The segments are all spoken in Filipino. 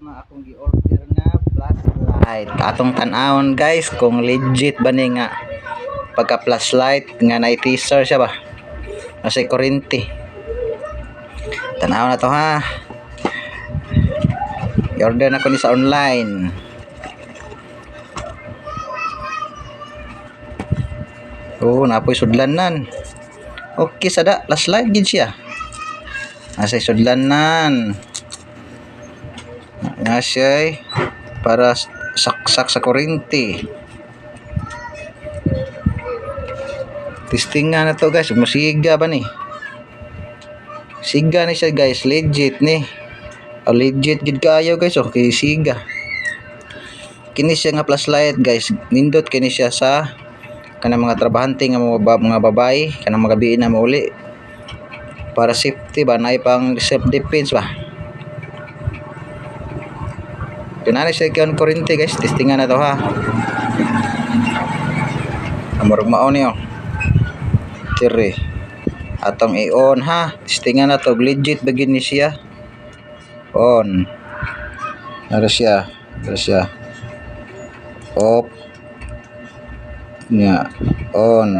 na akong gi-order nga flashlight. Atong tan-awon guys kung legit ba ni nga pagka flashlight nga na teaser siya ba. Nasa kurente. Tan-awon na to ha. I-order na ko ni sa online. Oh, napoy sudlanan. Okay sada, flashlight gid siya. Nasa sudlanan. Nga siya para saksak sa kurente. Testingan na to guys, musiga ba ni? Siga ni siya guys, legit ni. Legit gid kaayo guys, okay siga. Kini siya nga flashlight guys, nindot kini siya sa kanang mga trabahante nga mga babae, kanang mga gabi na mauli. Para safety ba, nay pang self defense ba. Pinali siya kiyon kurente guys, testingan na to ha. Amorog mao niyo. Tire. Atong i-on ha. Testingan na to, legit bagin ni siya. On. Nara siya. Off. Nya. On.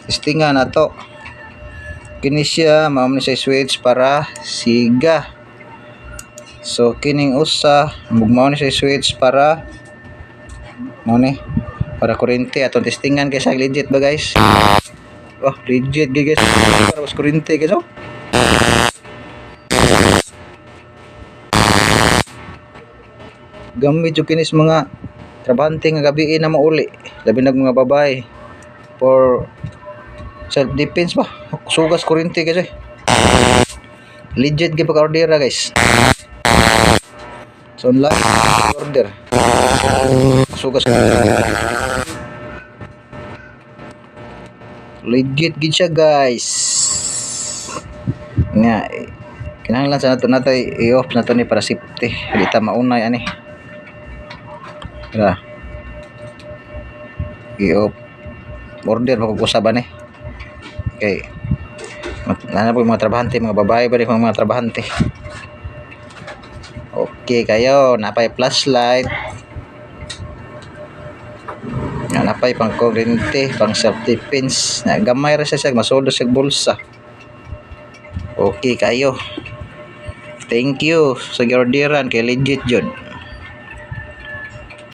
Testingan na to. Kini siya, mao ni siya switch para siga. So kining usa mugmao ni siya switch para mo ni para kurente atong testingan kay sa legit ba guys. Oh, legit guys. Para mas kurente guys oh. Gamit yung kinis mga trabahante nga gabi na mauli, labi nag mga babae for self defense ba. Sugas kurente guys eh. Legit gyud pag-order guys. So online order. Sugas legit gid siya guys. Nga kinahanglan sa nato natay i-off na to ni para safety. Di ta maunay ani. Ra. I-off. Order magkukusa ba ni? Okay. Nana po yung mga trabahante, mga babae ba rin mga trabahante. Okay kayo, napay flashlight. Napay pang kurente, pang self defense. Gamay ra siya, masudo sa bulsa. Okay kayo. Thank you sa orderan kay legit jud.